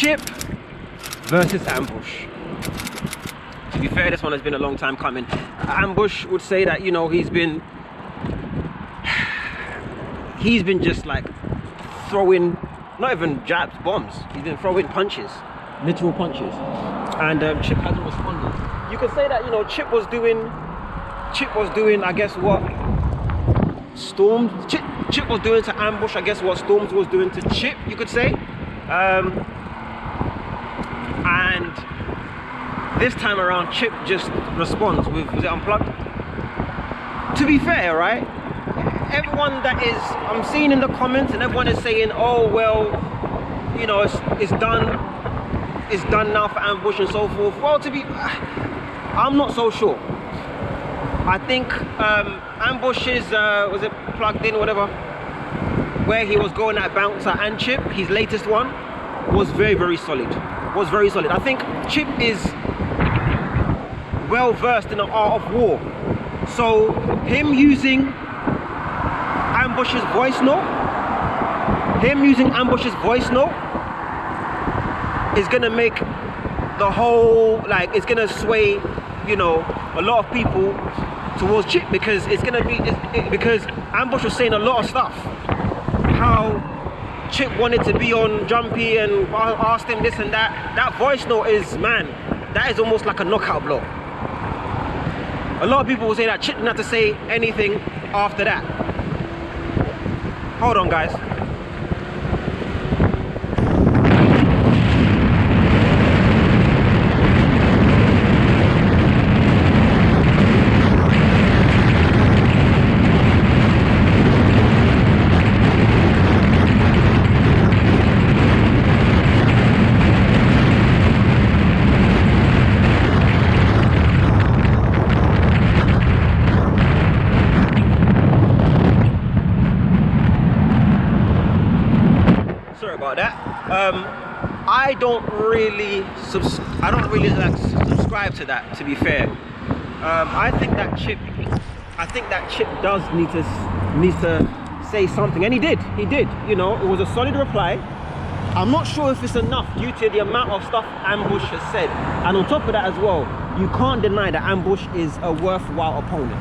Chip versus Ambush. To be fair, this one has been a long time coming. Ambush would say that, you know, he's been just like throwing, not even jabs, bombs. He's been throwing punches, literal punches, and Chip hasn't responded. You could say that, you know, Chip was doing, I guess, what Chip was doing to Ambush, I guess what Storms was doing to Chip, you could say. And this time around, Chip just responds with, was it Unplugged? To be fair, right? Everyone that is, I'm seeing in the comments, and everyone is saying, oh, well, you know, it's done now for Ambush and so forth. Well, I'm not so sure. I think Ambush's, was it Plugged In, whatever, where he was going at Bouncer and Chip, his latest one, was very, very solid. Was very solid. I think Chip is well versed in the art of war. So him using Ambush's voice note, is gonna make the whole, like, it's gonna sway, you know, a lot of people towards Chip, because it's gonna be, because Ambush was saying a lot of stuff. How Chip wanted to be on Jumpy and asked him this and that. That voice note is, man, that is almost like a knockout blow. A lot of people will say that Chip didn't have to say anything after that. Hold on, guys. I don't really like subscribe to that, to be fair. I think that Chip does needs to say something, and he did, you know. It was a solid reply. I'm not sure if it's enough due to the amount of stuff Ambush has said, and on top of that as well, you can't deny that Ambush is a worthwhile opponent,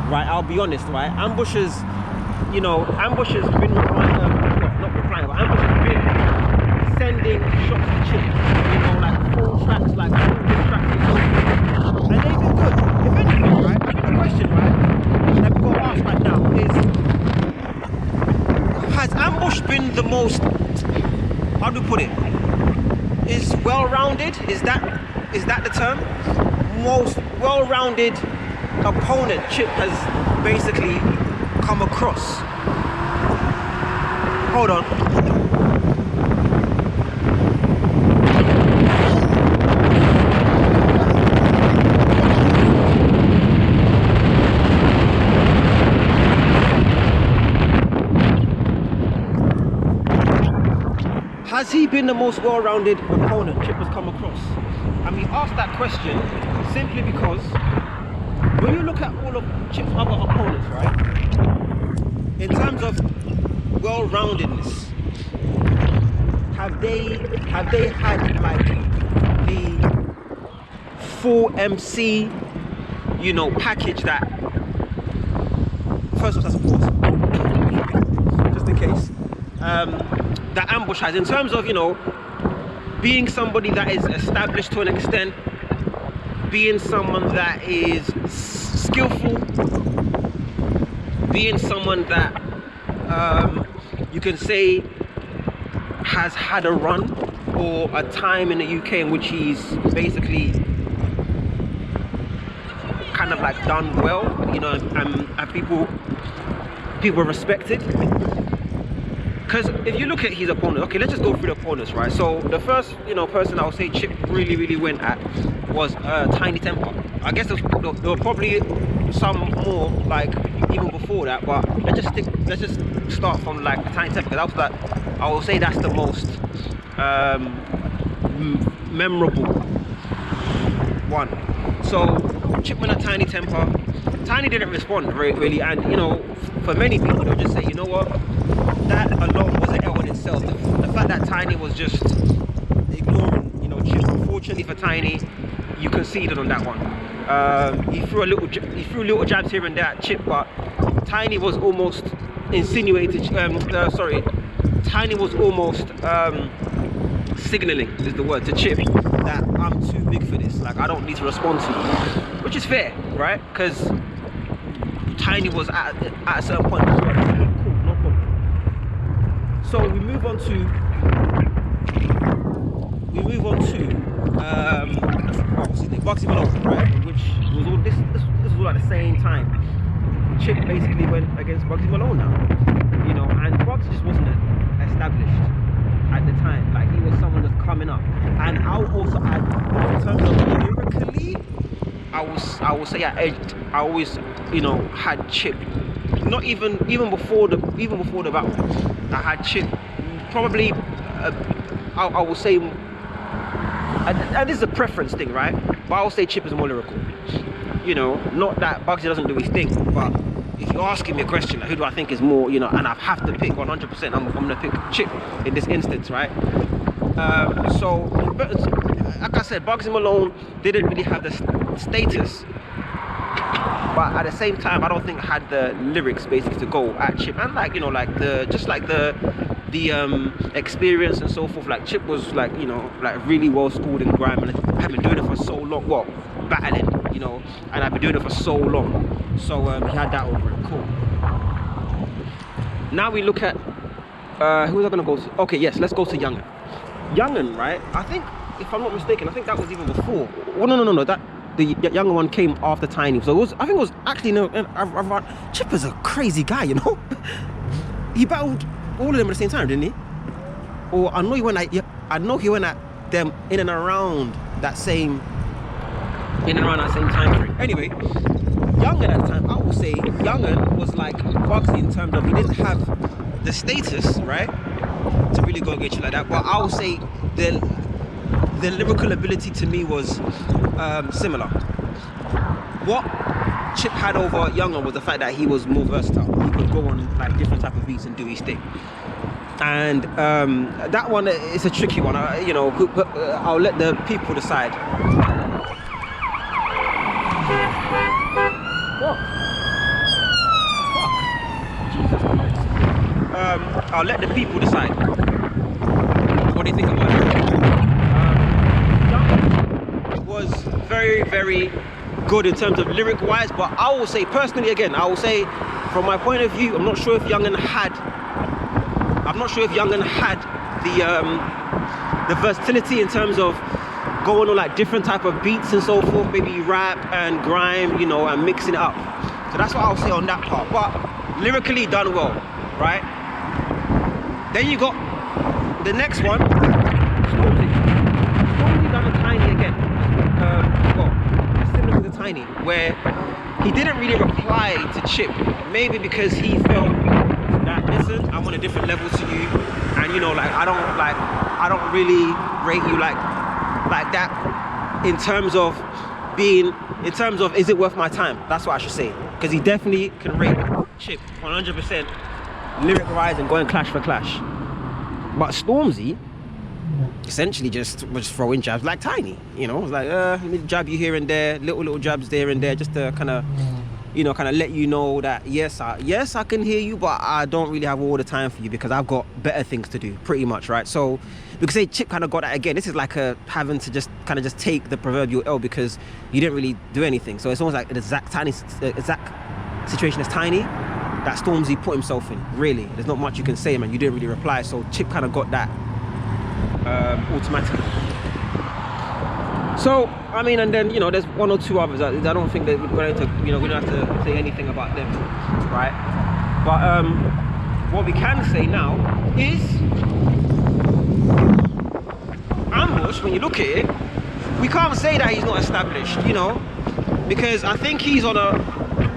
right? I'll be honest, right? Ambush has been sending shots to Chip, you know, like full tracks, like full distracting, and they've been good. If anything, right, I think the question, right, that we've got to ask right now is, has Ambush been the most, how do we put it, is well-rounded, is that the term? Most well-rounded opponent Chip has basically come across. Hold on. Has he been the most well-rounded opponent Chip has come across? And we asked that question simply because when you look at all of Chip's other opponents, right, in terms of well-roundedness, have they had like the full MC, you know, package that, first of all, just in case, that Ambush has, in terms of, you know, being somebody that is established to an extent, being someone that is skillful, being someone that you can say has had a run or a time in the UK in which he's basically kind of like done well, you know, and people respected. Because if you look at his opponent, okay, let's just go through the opponents, right? So the first, you know, person I would say Chip really went at was Tiny Temper. I guess there were probably some more, like, even before that, but let's just start from like Tiny Temper, because I will say that's the most memorable one. So Chip went at Tiny Temper. Tiny didn't respond really, and you know, for many people they'll just say, you know what, that alone was an L in itself. The fact that Tiny was just, unfortunately for Tiny, you conceded on that one. He threw little jabs here and there at Chip, but Tiny was almost insinuated. Tiny was almost signaling, is the word, to Chip that I'm too big for this. Like, I don't need to respond to you, which is fair, right? Because Tiny was at a certain point. Cool, no problem. So we move on to what's his name? Bugsy Malone, right? Which was all this was all at the same time. Chip basically went against Bugsy Malone now, you know, and Bugsy just wasn't established at the time. Like, he was someone that's coming up. And I'll also add, in terms of lyrically, I will say I always, you know, had Chip. Not even before the battle, I had Chip probably. I will say, and this is a preference thing, right? But I will say Chip is more lyrical. You know, not that Bugsy doesn't do his thing, but if you're asking me a question, like, who do I think is more, you know, and I have to pick 100%, I'm gonna pick Chip in this instance, right? So, like I said, Bugsy Malone didn't really have the status, but at the same time, I don't think I had the lyrics basically to go at Chip, and like, you know, like the experience and so forth. Like, Chip was, like, you know, like really well schooled in grime, and I've been doing it for so long. Well, battling, you know, and I've been doing it for so long. So he had that over it. Cool. Now we look at who was I gonna go to? Okay, yes, let's go to Young'un. Young'un, right? I think, if I'm not mistaken, I think that was even before. Oh no, that the Young'un one came after Tiny. So I think it was actually Chip is a crazy guy, you know. He battled all of them at the same time, didn't he? Or I know he went at them in and around that same time frame. Anyway, Young'un at the time, I will say Young'un was like Bugsy in terms of he didn't have the status, right, to really go against you like that. But I will say the lyrical ability to me was similar. What Chip had over Young'un was the fact that he was more versatile. He could go on like different type of beats and do his thing. And that one is a tricky one. You know, I'll let the people decide. What? Fuck. Jesus Christ. I'll let the people decide. What do you think about it? Young'un was very, very good in terms of lyric wise, but I will say personally, again, I will say from my point of view, I'm not sure if Young'un had the versatility in terms of going on like different type of beats and so forth, maybe rap and grime, you know, and mixing it up. So that's what I'll say on that part. But lyrically done well, right? Then you got the next one, Stormzy. Stormzy done a Tiny again. Similar to the Tiny, where he didn't really reply to Chip, maybe because he felt that, listen, I'm on a different level to you, and you know, like I don't really rate you like that in terms of is it worth my time? That's what I should say, because he definitely can rate Chip 100% lyric wise and going clash for clash. But Stormzy essentially just was throwing jabs like Tiny, you know, like let me jab you here and there, little jabs there and there, just to kind of, you know, kind of let you know that yes I can hear you, but I don't really have all the time for you because I've got better things to do, pretty much, right? So because Chip kind of got that again. This is like having to just take the proverbial L because you didn't really do anything. So it's almost like the exact situation as Tiny that Stormzy put himself in. Really, there's not much you can say, man. You didn't really reply, so Chip kind of got that automatically. So I mean, and then, you know, there's one or two others. I don't think that we're going to, you know, we don't have to say anything about them, right? But what we can say now is Ambush. When you look at it, we can't say that he's not established, you know, because I think he's on a,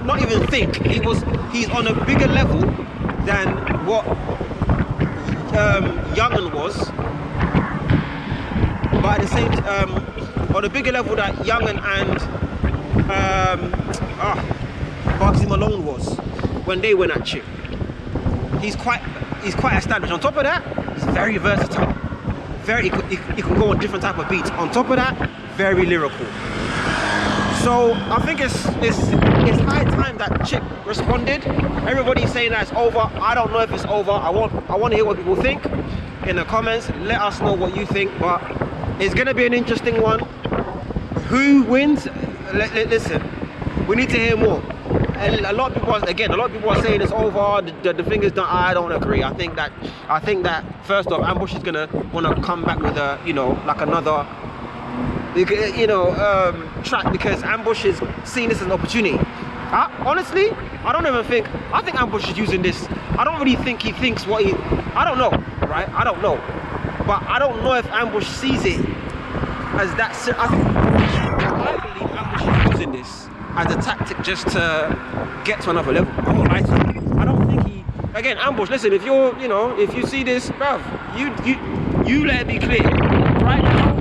not even think, he's on a bigger level than what Young'un was, but at the same on a bigger level that Young'un and Bugsy Malone was when they went at Chip. He's quite established. On top of that, he's very versatile. very, he can go on different type of beats. On top of that, very lyrical. So I think it's high time that Chip responded. Everybody's saying that it's over. I don't know if it's over. I want to hear what people think in the comments. Let us know what you think. But it's gonna be an interesting one. Who wins? Listen, we need to hear more. And a lot of people are saying it's over. The thing is that I don't agree. I think that first off, Ambush is gonna want to come back with a, you know, like another, you know, track, because Ambush is seeing this as an opportunity. Honestly, I think Ambush is using this. I don't really think he thinks what he, I don't know, right? I don't know, but I don't know if Ambush sees it as that. I believe Ambush is using this as a tactic just to get to another level. I don't think he, again, Ambush, listen, if you're, you know, if you see this, bruv, you let it be clear, right now,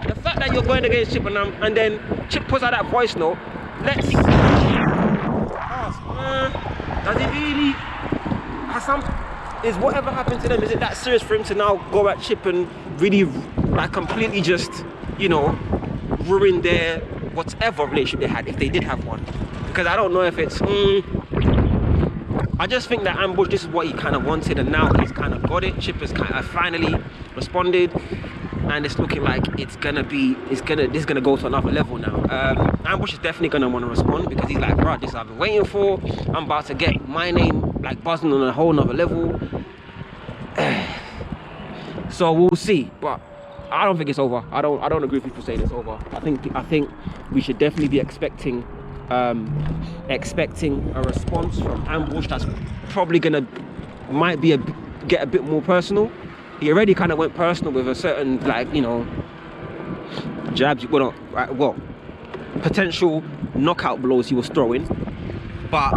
the fact that you're going against Chip and then Chip puts out that voice note, let's ask, does it really, is whatever happened to them, is it that serious for him to now go at Chip and really, like, completely just, you know, ruin their whatever relationship they had, if they did have one? Because I don't know if it's I just think that Ambush, this is what he kind of wanted, and now he's kind of got it. Chip has kind of finally responded, and it's looking like this is gonna go to another level now. Ambush is definitely gonna want to respond, because he's like, bro, this I've been waiting for. I'm about to get my name like buzzing on a whole nother level. So we'll see, but I don't think it's over. I don't agree with people saying it's over. I think we should definitely be expecting a response from Ambush that's probably get a bit more personal. He already kind of went personal with a certain, like, you know, jabs, well, potential knockout blows he was throwing. But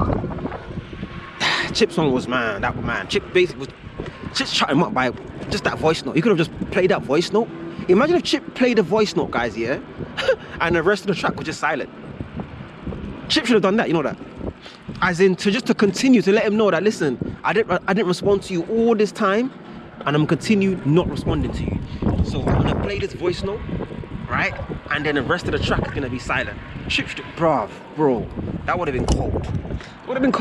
Chip's song was, Chip basically was just shut him up by just that voice note. He could have just played that voice note. Imagine if Chip played a voice note, guys, yeah, and the rest of the track was just silent. Chip should have done that, you know that? As in, to continue to let him know that, listen, I didn't respond to you all this time, and I'm continue not responding to you. So I'm gonna play this voice note, right? And then the rest of the track is gonna be silent. Chip should, bro, that would have been cold. That would have been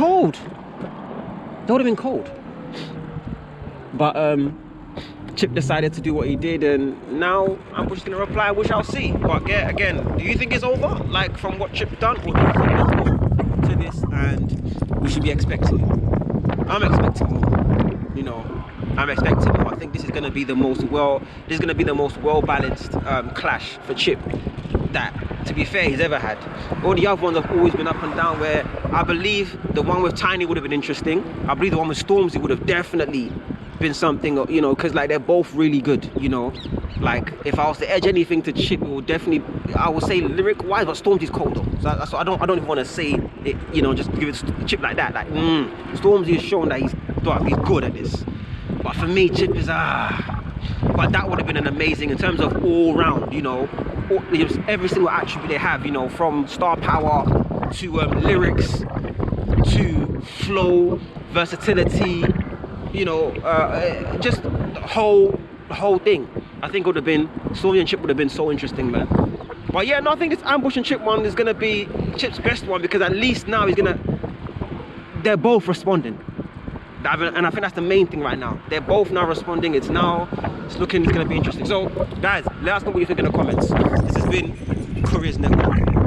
cold. But Chip decided to do what he did, and now Ambush is gonna reply, we shall see. But yeah, again, do you think it's over, like from what Chip done, or do you think there's more to this and we should be expecting it? I'm expecting more, you know. I'm expecting more. I think this is gonna be the most well balanced clash for Chip that, to be fair, he's ever had. All the other ones have always been up and down, where I believe the one with Tiny would have been interesting. I believe the one with Stormzy would have definitely been something, you know, because like they're both really good, you know. Like if I was to edge anything to Chip, it would definitely, I would say lyric wise, but Stormzy's cold though. So I don't even want to say it, you know, just give it to Chip like that. Like Stormzy has shown that he's good at this. But for me, Chip is but that would have been an amazing, in terms of all round, you know, every single attribute they have, you know, from star power to lyrics to flow, versatility, you know, just the whole thing. I think it would have been, Stormzy and Chip would have been so interesting, man. But yeah, no, I think this Ambush and Chip one is gonna be Chip's best one, because at least now they're both responding. And I think that's the main thing right now. They're both now responding. It's gonna be interesting. So guys, let us know what you think in the comments. This has been Couriers Network.